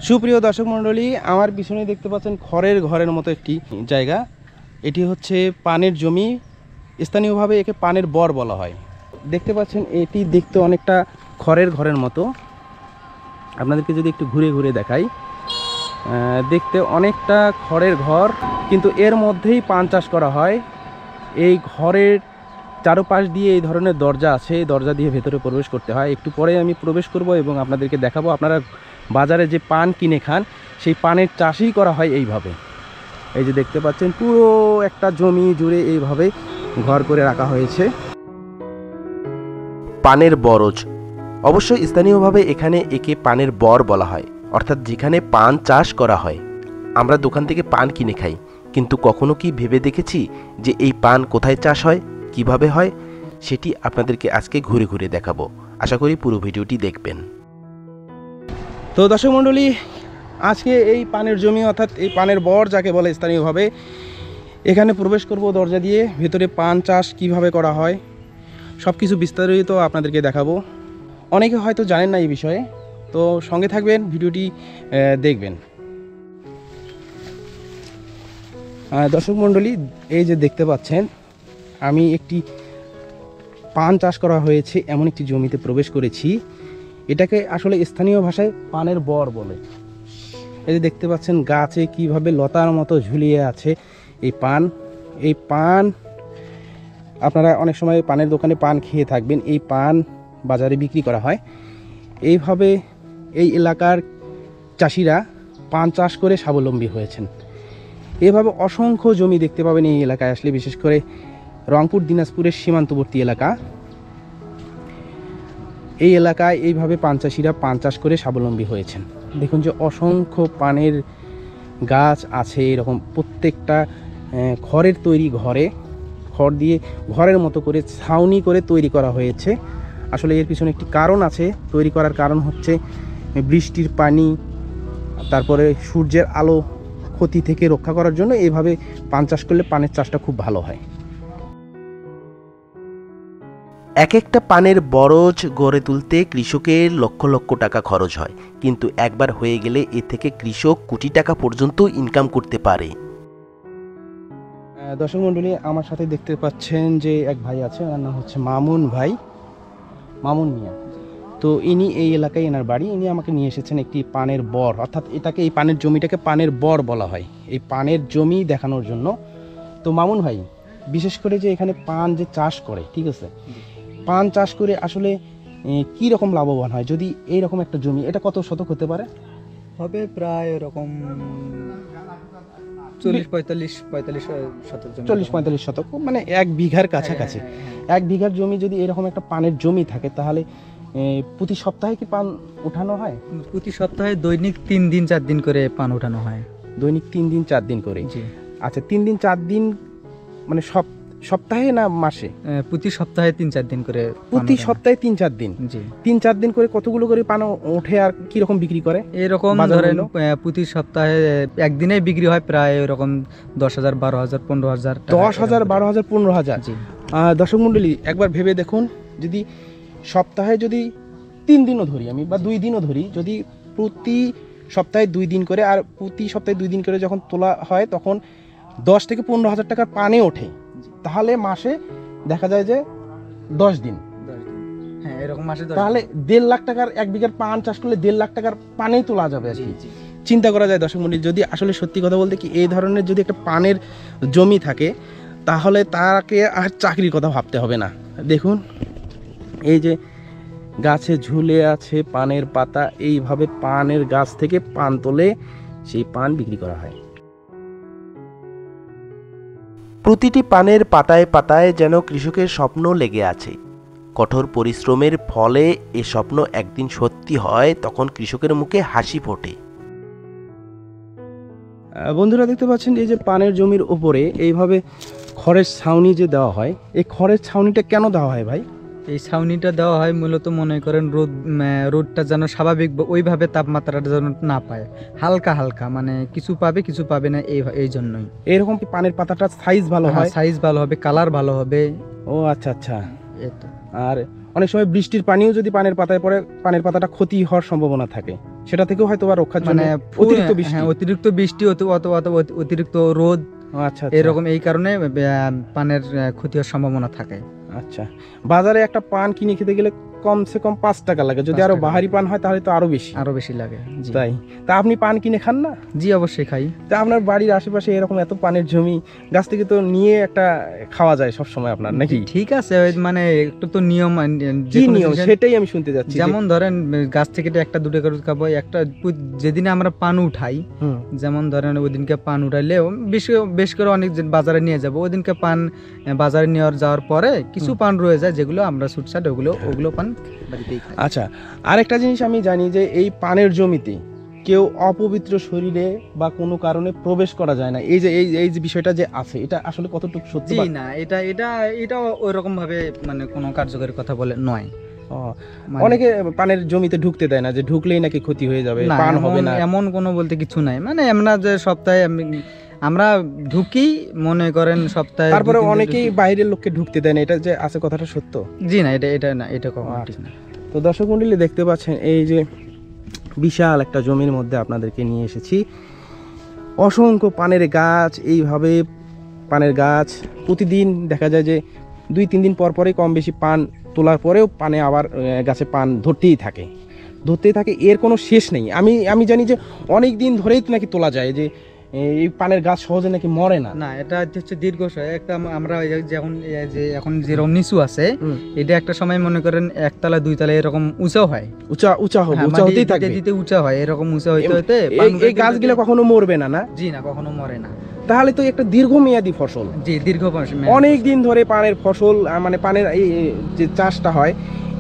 সুপ্রিয় দর্শক মণ্ডলী, আমার পিছনে দেখতে পাচ্ছেন খড়ের ঘরের মতো একটি জায়গা। এটি হচ্ছে পানের জমি, স্থানীয়ভাবে একে পানের বর বলা হয়। দেখতে পাচ্ছেন এটি দেখতে অনেকটা খড়ের ঘরের মতো। আপনাদেরকে যদি একটু ঘুরে ঘুরে দেখাই, দেখতে অনেকটা খড়ের ঘর, কিন্তু এর মধ্যেই পান চাষ করা হয়। এই ঘরের চারপাশ দিয়ে এই ধরনের দরজা আছে, এই দরজা দিয়ে ভেতরে প্রবেশ করতে হয়। একটু পরে আমি প্রবেশ করব এবং আপনাদেরকে দেখাবো। আপনারা বাজারে যে পান কিনে খান, সেই পানের চাষই করা হয় এইভাবে। এই যে দেখতে পাচ্ছেন পুরো একটা জমি জুড়ে এইভাবে ঘর করে রাখা হয়েছে। পানের বরজ, অবশ্যই স্থানীয়ভাবে এখানে একে পানের বর বলা হয়, অর্থাৎ যেখানে পান চাষ করা হয়। আমরা দোকান থেকে পান কিনে খাই, কিন্তু কখনো কি ভেবে দেখেছি যে এই পান কোথায় চাষ হয়, কিভাবে হয়? সেটি আপনাদেরকে আজকে ঘুরে ঘুরে দেখাবো। আশা করি পুরো ভিডিওটি দেখবেন। তো দর্শক মণ্ডলী, আজকে এই পানের জমি অর্থাৎ এই পানের বর যাকে বলে স্থানীয়ভাবে, এখানে প্রবেশ করব দরজা দিয়ে। ভেতরে পান চাষ কিভাবে করা হয় সব কিছু বিস্তারিত আপনাদেরকে দেখাবো। অনেকে হয়তো জানেন না এই বিষয়ে, তো সঙ্গে থাকবেন, ভিডিওটি দেখবেন। দর্শক মণ্ডলী, এই যে দেখতে পাচ্ছেন, আমি একটি পান চাষ করা হয়েছে এমন একটি জমিতে প্রবেশ করেছি। এটাকে আসলে স্থানীয় ভাষায় পানের বর বলে। এই যে দেখতে পাচ্ছেন গাছে কিভাবে লতার মতো ঝুলিয়ে আছে এই পান। এই পান আপনারা অনেক সময় পানের দোকানে পান খেয়ে থাকবেন। এই পান বাজারে বিক্রি করা হয়। এইভাবে এই এলাকার চাষিরা পান চাষ করে স্বাবলম্বী হয়েছেন। এভাবে অসংখ্য জমি দেখতে পাবেন এই এলাকায় আসলে, বিশেষ করে রংপুর দিনাজপুরের সীমান্তবর্তী এলাকা। এই এলাকায় এইভাবে পান চাষিরা পান চাষ করে স্বাবলম্বী হয়েছেন। দেখুন যে অসংখ্য পানের গাছ আছে এরকম, প্রত্যেকটা খড়ের তৈরি ঘরে, খড় দিয়ে ঘরের মতো করে ছাউনি করে তৈরি করা হয়েছে। আসলে এর পিছনে একটি কারণ আছে। তৈরি করার কারণ হচ্ছে বৃষ্টির পানি, তারপরে সূর্যের আলো ক্ষতি থেকে রক্ষা করার জন্য এইভাবে পান চাষ করলে পানের চাষটা খুব ভালো হয়। এক একটা পানের বরজ গড়ে তুলতে কৃষকের লক্ষ লক্ষ টাকা খরচ হয়, কিন্তু একবার হয়ে গেলে এ থেকে কৃষক কোটি টাকা পর্যন্ত ইনকাম করতে পারে। দর্শক মণ্ডলী, আমার সাথে দেখতে পাচ্ছেন যে এক ভাই আছে, ওনার নাম হচ্ছে মামুন ভাই, মামুন মিয়া। তো ইনি এই এলাকায় এনার বাড়ি। ইনি আমাকে নিয়ে এসেছেন একটি পানের বর, অর্থাৎ এটাকে, এই পানের জমিটাকে পানের বর বলা হয়, এই পানের জমি দেখানোর জন্য। তো মামুন ভাই, বিশেষ করে যে এখানে পান যে চাষ করে, ঠিক আছে, পান চাষ করে আসলে কি রকম লাভবান হয়? যদি এইরকম একটা জমি, এটা কত শতক হতে পারে? হবে প্রায় এরকম 40-45 শতক জমি। 40-45 শতক, মানে 1 বিঘার কাছাকাছি। 1 বিঘার জমি যদি এরকম একটা পানের জমি থাকে, তাহলে প্রতি সপ্তাহে কি পান উঠানো হয়? প্রতি সপ্তাহে দৈনিক 3 দিন 4 দিন করে পান উঠানো হয়। দৈনিক 3 দিন 4 দিন করে? জি। আচ্ছা, 3 দিন 4 দিন মানে সপ্তাহে না মাসে? প্রতি সপ্তাহে 3-4 দিন করে। প্রতি সপ্তাহে 3-4 দিন? জি। 3-4 দিন করে কতগুলো করে পান ওঠে আর কি রকম বিক্রি করে? এরকম ধরেন প্রতি সপ্তাহে একদিনে বিক্রি হয় প্রায় এরকম 10,000, 12,000, 15,000। 10,000, 12,000, 15,000? জি। দর্শক মণ্ডলী, একবার ভেবে দেখুন, যদি সপ্তাহে যদি 3 দিনও ধরি আমি, বা 2 দিনও ধরি, যদি প্রতি সপ্তাহে 2 দিন করে, আর প্রতি সপ্তাহে 2 দিন করে যখন তোলা হয়, তখন 10 থেকে 15,000 টাকার পানে ওঠে, তাহলে মাসে দেখা যায় যে 10 দিন। হ্যাঁ, এরকম মাসে তাহলে 1.5 লাখ টাকার 1 বিঘার পান চাষ করলে 1.5 লাখ টাকার পানেই তোলা যাবে আর কি। চিন্তা করা যায় দর্শক মণ্ডলী, যদি আসলে সত্যি কথা বলতে কি এই ধরনের যদি একটা পানের জমি থাকে, তাহলে তাকে আর চাকরির কথা ভাবতে হবে না। দেখুন এই যে গাছে ঝুলে আছে পানের পাতা, এইভাবে পানের গাছ থেকে পান তোলে, সেই পান বিক্রি করা হয়। প্রতিটি পানের পাতায় পাতায় যেন কৃষকের স্বপ্ন লেগে আছে। কঠোর পরিশ্রমের ফলে এ স্বপ্ন একদিন সত্যি হয়, তখন কৃষকের মুখে হাসি ফোটে। বন্ধুরা দেখতে পাচ্ছেন এই যে পানের জমির উপরে এইভাবে খড়ের ছাউনি যে দেওয়া হয়, এই খড়ের ছাউনিটা কেন দেওয়া হয় ভাই? এই ছাউনিটা দেওয়া হয় মূলত মনে করেন রোদটা যেন স্বাভাবিক ওইভাবে তাপমাত্রাটা যেন না পায়, হালকা হালকা, মানে কিছু পাবে কিছু পাবে না, এই জন্যই। এরকম কি পানের পাতাটা সাইজ ভালো হয়? সাইজ ভালো হবে, কালার ভালো হবে। ও আচ্ছা আচ্ছা। এটা আর অনেক সময় বৃষ্টির পানিও যদি পানের পাতায় পড়ে, পানের পাতাটা ক্ষতি হওয়ার সম্ভাবনা থাকে। সেটা থেকেও হয়তো বা রক্ষার জন্য মানে অতিরিক্ত বৃষ্টি। হ্যাঁ, অতিরিক্ত বৃষ্টি অথবা অতিরিক্ত রোদ, আচ্ছা আচ্ছা। এরকম এই কারণে পানের ক্ষতি হওয়ার সম্ভাবনা থাকে। আচ্ছা, বাজারে একটা পান কিনে খেতে গেলে কমসে কম 5 টাকা লাগে, যদি 5 আরো টাকা বাহারি পান হয় তাহলে তো আরো বেশি। আরো বেশি লাগে। জি তাই? তা আপনি পান কিনে খান না? জি অবশ্যই খাই। তা আপনার বাড়ির আশেপাশে এরকম এত পানের জমি, গাছ থেকে তো নিয়ে একটা খাওয়া যায় সব সময় আপনার, নাকি? ঠিক আছে, ওই মানে একটু তো নিয়ম, কি নিয়ম সেটাই আমি শুনতে যাচ্ছি। যেমন ধরেন গাছ থেকে তো একটা দুটো করে খাবো, একটা যেদিনে আমরা পান উঠাই, হুম। যেমন ধরেন ওই দিনকে পান উঠাইলে বেশ করে অনেক বাজারে নিয়ে যাব, ওই দিনকে পান বাজারে নিয়ে যাওয়ার পরে কিছু পান রয়ে যায়, যেগুলো আমরা ছুটছাট ওগুলো পান বাড়িতেই খাই। আচ্ছা, আরেকটা জিনিস আমি জানি যে এই পানের জমিতে কেউ অপবিত্র শরীরে বা কোনো কারণে প্রবেশ করা যায় না, এই যে বিষয়টা যে আছে, এটা আসলে কতটুকু সত্যি? জি না, এটা ওই রকম ভাবে মানে কোনো কার্যকরী কথা বলে নয়। মানে- অনেকে পানের জমিতে ঢুকতে দেয় না, যে ঢুকলেই নাকি ক্ষতি হয়ে যাবে, না, পান হবে না। এমন কোনো বলতে কিছু নাই, মানে আমরা যে সপ্তাহে আমরা ঢুকি, মনে করেন সপ্তাহে তারপরে 2-3 দিন অনেকেই ঢুকি। বাইরের লোককে ঢুকতে দেয় না, এটা যে আছে কথাটা সত্য? জি না, এটা কখনো ঠিক না। তো দর্শক মণ্ডলী দেখতে পাচ্ছেন, এই যে বিশাল একটা জমির মধ্যে আপনাদেরকে নিয়ে এসেছি, অসংখ্য পানের গাছ। এইভাবে পানের গাছ প্রতিদিন দেখা যায় যে 2-3 দিন পর পরে কম বেশি পান তোলার পরেও পানে আবার গাছে পান ধরতেই থাকে। এর কোনো শেষ নেই। আমি জানি যে অনেক দিন ধরেই তো নাকি তোলা যায়, যে এই পানের গাছ সহজে নাকি মরে না। না, এটা হচ্ছে দীর্ঘশয় একটা, আমরা এখন যেরকম নিচু আছে, এটা একটা সময় মনে করেন একতলা 2 তলা এরকম উঁচাও হয়, উঁচা হবে, হ্যাঁ, উঁচা মাটি হতেই থাকবে। দিতে উঁচা হয়, এরকম উঁচা হইতে এই গাছগুলো কখনো মরবে না, না? জি না, কখনো মরে না। তাহলে তো একটা দীর্ঘমেয়াদী ফসল, জি দীর্ঘ অনেক দিন ধরে পানের ফসল, মানে পানের এই যে চাষটা হয়,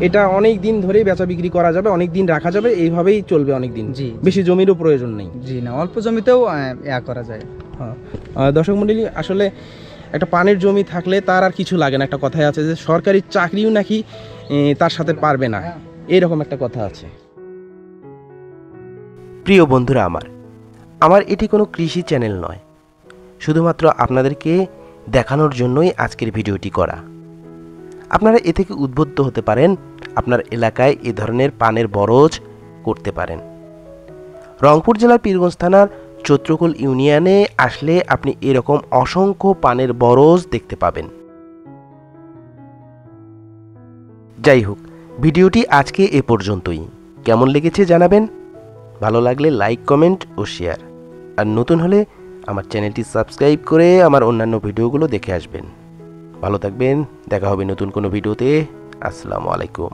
এটা অনেক দিন ধরে বেচা বিক্রি করা যাবে, অনেক দিন রাখা যাবে, এইভাবেই চলবে অনেক দিন। জি বেশি জমিরও প্রয়োজন নেই। জি না, অল্প জমিতেও করা যায়। হ্যাঁ, দর্শক মণ্ডলী, আসলে একটা পানের জমি থাকলে তার আর কিছু লাগে না। একটা কথাই আছে যে সরকারি চাকরিও নাকি তার সাথে পারবে না, এইরকম একটা কথা আছে। প্রিয় বন্ধুরা, আমার এটি কোনো কৃষি চ্যানেল নয়, শুধুমাত্র আপনাদেরকে দেখানোর জন্যই আজকের ভিডিওটি করা। আপনারা এ থেকে উদ্বুদ্ধ হতে পারেন, আপনার এলাকায় এ ধরনের পানের বরজ করতে পারেন। রংপুর জেলার পীরগঞ্জ থানার চৈত্রকুল ইউনিয়নে আসলে আপনি এরকম অসংখ্য পানের বরজ দেখতে পাবেন। যাই হোক, ভিডিওটি আজকে এ পর্যন্তই। কেমন লেগেছে জানাবেন, ভালো লাগলে লাইক, কমেন্ট ও শেয়ার, আর নতুন হলে আমার চ্যানেলটি সাবস্ক্রাইব করে আমার অন্যান্য ভিডিওগুলো দেখে আসবেন। ভালো থাকবেন, দেখা হবে নতুন কোনো ভিডিওতে। আসসালামু আলাইকুম।